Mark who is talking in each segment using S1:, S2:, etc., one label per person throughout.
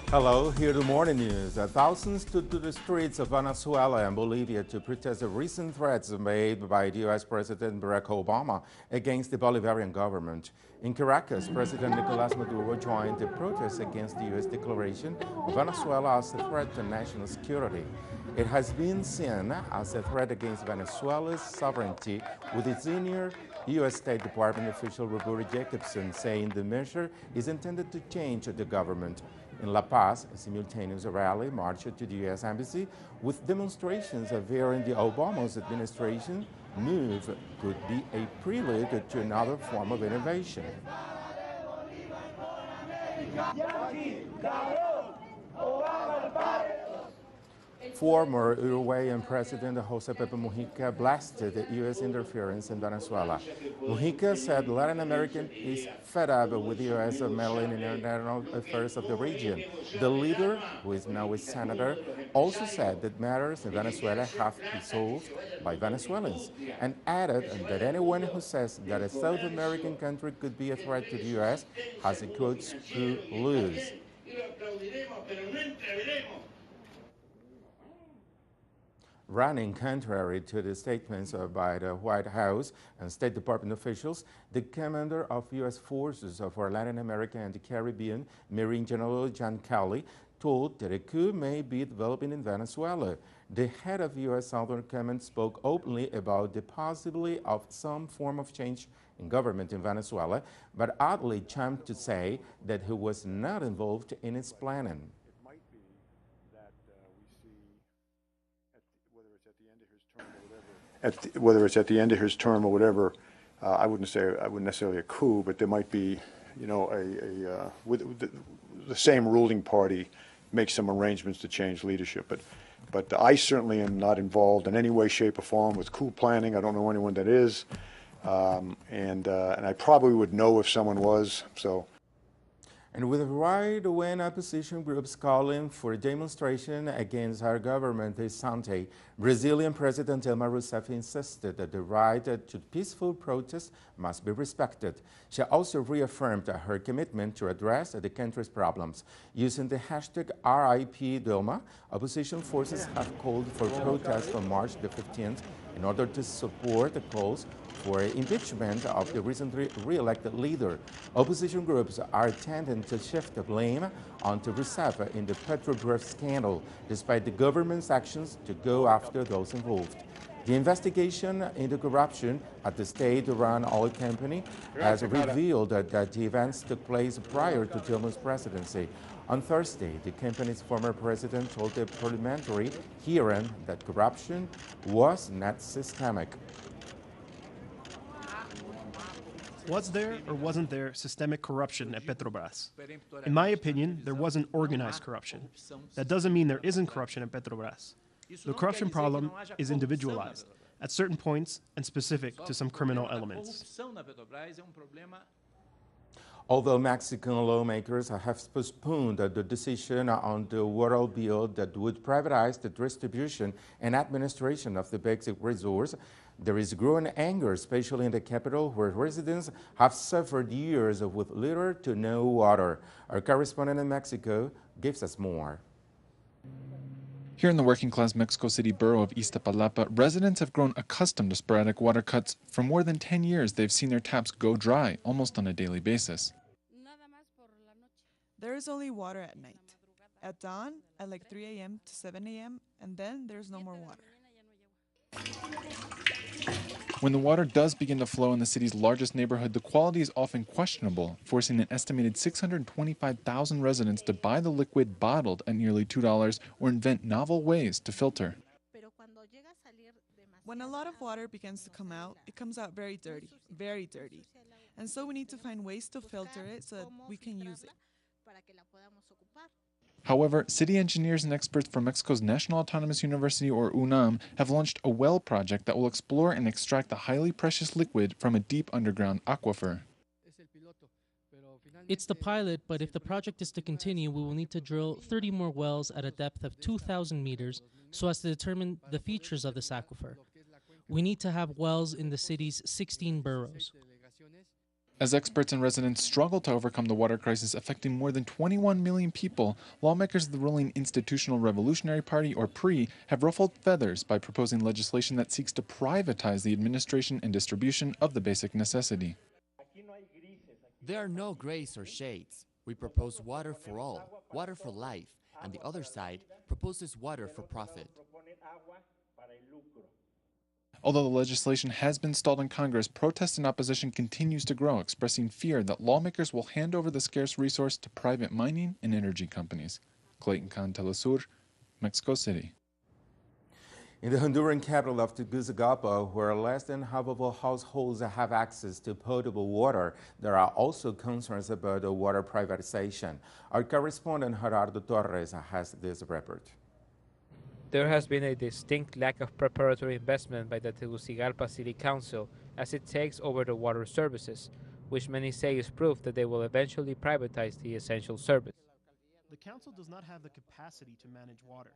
S1: Hello, here the morning news. Thousands took to the streets of Venezuela and Bolivia to protest the recent threats made by U.S. President Barack Obama against the Bolivarian government. In Caracas, President Nicolás Maduro joined the protests against the U.S. declaration of Venezuela as a threat to national security. It has been seen as a threat against Venezuela's sovereignty, with its senior U.S. State Department official Roberto Jacobson saying the measure is intended to change the government. In La Paz, a simultaneous rally marched to the U.S. Embassy with demonstrations averring the Obama's administration move could be a prelude to another form of innovation. Former Uruguayan President José Pepe Mujica blasted U.S. interference in Venezuela. Mujica said Latin America is fed up with the U.S. meddling in internal affairs of the region. The leader, who is now a senator, also said that matters in Venezuela have to be solved by Venezuelans, and added that anyone who says that a South American country could be a threat to the U.S. has a quote, screw loose. Running contrary to the statements by the White House and State Department officials, the commander of U.S. forces for Latin America and the Caribbean, Marine General John Kelly, told that a coup may be developing in Venezuela. The head of U.S. Southern Command spoke openly about the possibility of some form of change in government in Venezuela, but oddly jumped to say that he was not involved in its planning.
S2: Whether it's at the end of his term or whatever, I wouldn't necessarily a coup, but there might be, with the same ruling party make some arrangements to change leadership. But I certainly am not involved in any way, shape, or form with coup planning. I don't know anyone that is, and I probably would know if someone was. So.
S1: And with right-wing opposition groups calling for a demonstration against our government this Sunday, Brazilian President Dilma Rousseff insisted that the right to peaceful protest must be respected. She also reaffirmed her commitment to address the country's problems. Using the hashtag RIP Dilma, opposition forces have called for protests on March the 15th in order to support the calls for impeachment of the recently re-elected leader. Opposition groups are tending to shift the blame onto Rousseff in the Petrobras scandal, despite the government's actions to go after those involved. The investigation into corruption at the state-run oil company has revealed that the events took place prior to Dilma's presidency. On Thursday, the company's former president told a parliamentary hearing that corruption was not systemic.
S3: Was there or wasn't there systemic corruption at Petrobras? In my opinion, there wasn't organized corruption. That doesn't mean there isn't corruption at Petrobras. The corruption problem is individualized, at certain points and specific to some criminal elements.
S1: Although Mexican lawmakers have postponed the decision on the world bill that would privatize the distribution and administration of the basic resource, there is growing anger, especially in the capital, where residents have suffered years with little to no water. Our correspondent in Mexico gives us more.
S4: Here in the working-class Mexico City borough of Iztapalapa, residents have grown accustomed to sporadic water cuts. For more than 10 years, they've seen their taps go dry almost on a daily basis.
S5: There is only water at night. At dawn, at like 3 a.m. to 7 a.m., and then there's no more water.
S4: When the water does begin to flow in the city's largest neighborhood, the quality is often questionable, forcing an estimated 625,000 residents to buy the liquid bottled at nearly $2 or invent novel ways to filter.
S5: When a lot of water begins to come out, it comes out very dirty, very dirty. And so we need to find ways to filter it so that we can use it.
S4: However, city engineers and experts from Mexico's National Autonomous University, or UNAM, have launched a well project that will explore and extract the highly precious liquid from a deep underground aquifer.
S6: It's the pilot, but if the project is to continue, we will need to drill 30 more wells at a depth of 2,000 meters so as to determine the features of this aquifer. We need to have wells in the city's 16 boroughs.
S4: As experts and residents struggle to overcome the water crisis affecting more than 21 million people, lawmakers of the ruling Institutional Revolutionary Party, or PRI, have ruffled feathers by proposing legislation that seeks to privatize the administration and distribution of the basic necessity.
S7: There are no grays or shades. We propose water for all, water for life, and the other side proposes water for profit.
S4: Although the legislation has been stalled in Congress, protest and opposition continues to grow, expressing fear that lawmakers will hand over the scarce resource to private mining and energy companies. Clayton Khan, teleSUR, Mexico City.
S1: In the Honduran capital of Tegucigalpa, where less than half of all households have access to potable water, there are also concerns about the water privatization. Our correspondent Gerardo Torres has this report.
S8: There has been a distinct lack of preparatory investment by the Tegucigalpa City Council as it takes over the water services, which many say is proof that they will eventually privatize the essential service.
S3: The council does not have the capacity to manage water.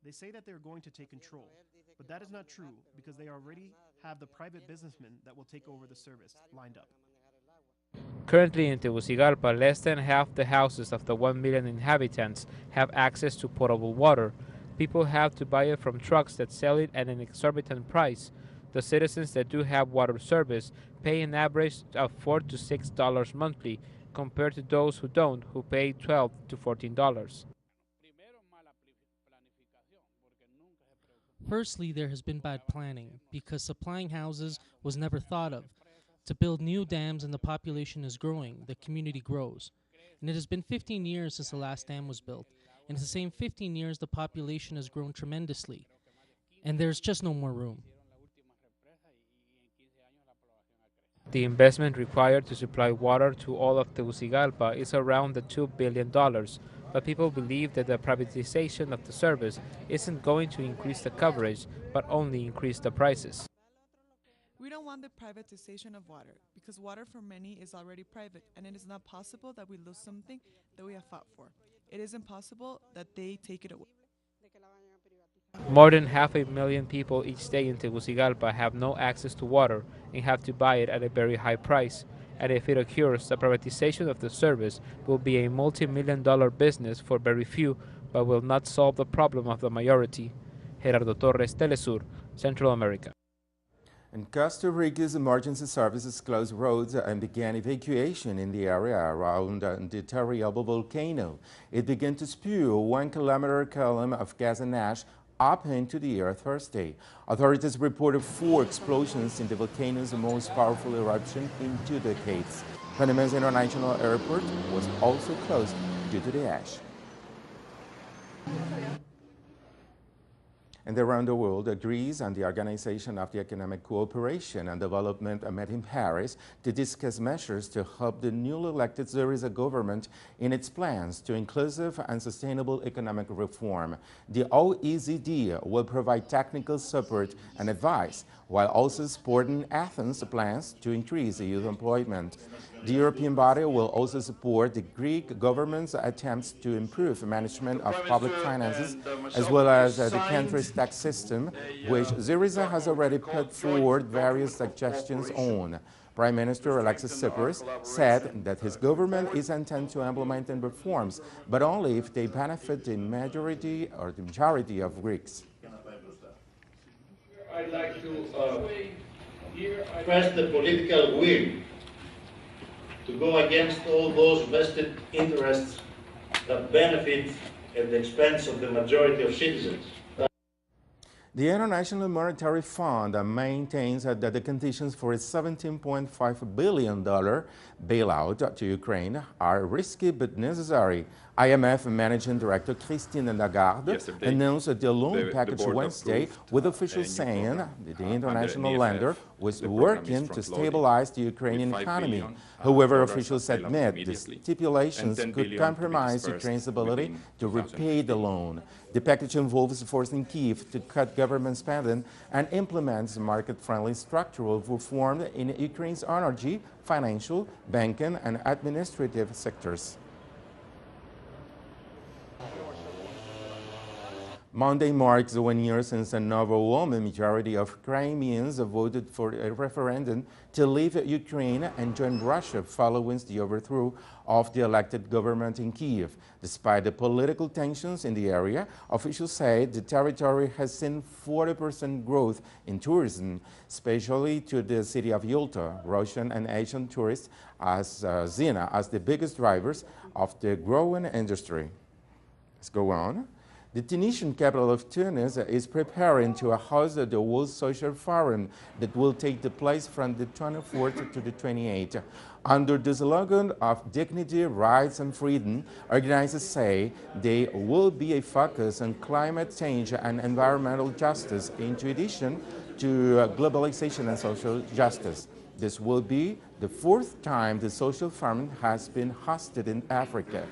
S3: They say that they are going to take control, but that is not true because they already have the private businessmen that will take over the service lined up.
S8: Currently in Tegucigalpa, less than half the houses of the 1 million inhabitants have access to potable water. People have to buy it from trucks that sell it at an exorbitant price. The citizens that do have water service pay an average of $4 to $6 monthly, compared to those who don't, who pay $12 to $14.
S6: Firstly, there has been bad planning because supplying houses was never thought of. To build new dams and the population is growing, the community grows. And it has been 15 years since the last dam was built. In the same 15 years, the population has grown tremendously, and there's just no more room.
S8: The investment required to supply water to all of Tegucigalpa is around the $2 billion, but people believe that the privatization of the service isn't going to increase the coverage, but only increase the prices.
S5: We don't want the privatization of water because water for many is already private, and it is not possible that we lose something that we have fought for. It is impossible that they take it away.
S8: More than 500,000 people each day in Tegucigalpa have no access to water and have to buy it at a very high price. And if it occurs, the privatization of the service will be a multi-million-dollar business for very few, but will not solve the problem of the majority. Gerardo Torres, teleSUR, Central America.
S1: And Costa Rica's emergency services closed roads and began evacuation in the area around the Terrible volcano. It began to spew a 1-kilometer column of gas and ash up into the air Thursday. Authorities reported 4 explosions in the volcano's most powerful eruption in 2 decades. Panama's International Airport was also closed due to the ash. And around the world, Greece and the Organization of the Economic Cooperation and Development met in Paris to discuss measures to help the newly elected Syriza government in its plans to inclusive and sustainable economic reform. The OECD will provide technical support and advice, while also supporting Athens' plans to increase youth employment. The European body will also support the Greek government's attempts to improve management of public finances, as well as the country's tax system, which Syriza has already put forward various suggestions on. Prime Minister Alexis Tsipras said that his government is intent to implement reforms, but only if they benefit the majority of Greeks.
S9: I'd like to express the political will to go against all those vested interests that benefit at the expense of the majority of citizens.
S1: The International Monetary Fund maintains that the conditions for a $17.5 billion bailout to Ukraine are risky but necessary. IMF Managing Director Christine Lagarde announced the loan package Wednesday, with officials saying that the international lender was working to stabilize the Ukrainian economy. However, officials admit the stipulations could compromise Ukraine's ability to repay the loan. The package involves forcing Kyiv to cut government spending and implements market-friendly structural reform in Ukraine's energy, financial, banking, and administrative sectors. Monday marks 1 year since an overwhelming majority of Crimeans voted for a referendum to leave Ukraine and join Russia following the overthrow of the elected government in Kiev. Despite the political tensions in the area, officials say the territory has seen 40% growth in tourism, especially to the city of Yalta. Russian and Asian tourists as seen as the biggest drivers of the growing industry. Let's go on. The Tunisian capital of Tunis is preparing to host the World Social Forum that will take place from the 24th to the 28th. Under the slogan of dignity, rights and freedom, organizers say there will be a focus on climate change and environmental justice in addition to globalization and social justice. This will be the fourth time the Social Forum has been hosted in Africa.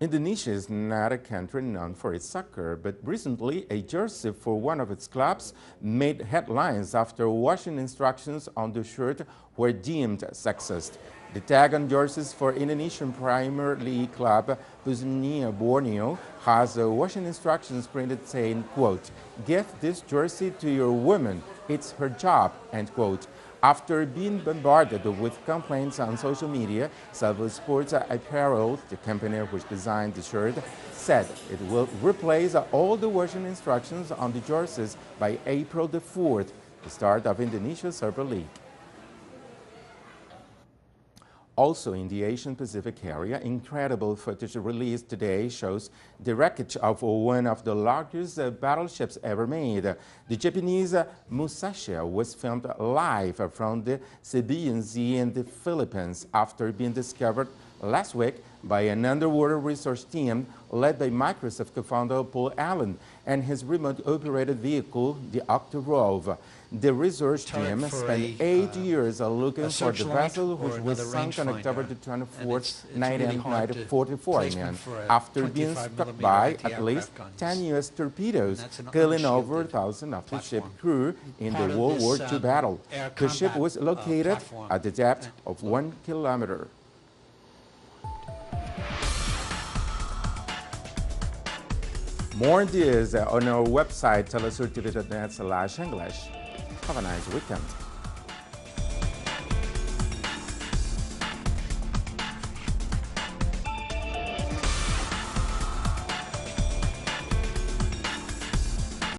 S1: Indonesia is not a country known for its soccer, but recently a jersey for one of its clubs made headlines after washing instructions on the shirt were deemed sexist. The tag on jerseys for Indonesian Premier League club Persija Borneo has washing instructions printed saying, quote, "Give this jersey to your woman, it's her job," end quote. After being bombarded with complaints on social media, Salvo Sports Apparel, the company which designed the shirt, said it will replace all the washing instructions on the jerseys by April the 4th, the start of Indonesia's Super League. Also in the Asian Pacific area, incredible footage released today shows the wreckage of one of the largest battleships ever made. The Japanese Musashi was filmed live from the Sabian Sea in the Philippines after being discovered last week by an underwater research team led by Microsoft co-founder Paul Allen and his remote-operated vehicle, the Octorove. The research team spent 8 years looking for the vessel, which was sunk on October the 24th, 1944, after being struck by at least 10 U.S. torpedoes, killing over 1,000 of the ship's crew in the World War II battle. The ship was located at the depth of 1 kilometer. More on this on our website, teleSUR.net/English. Have a nice weekend.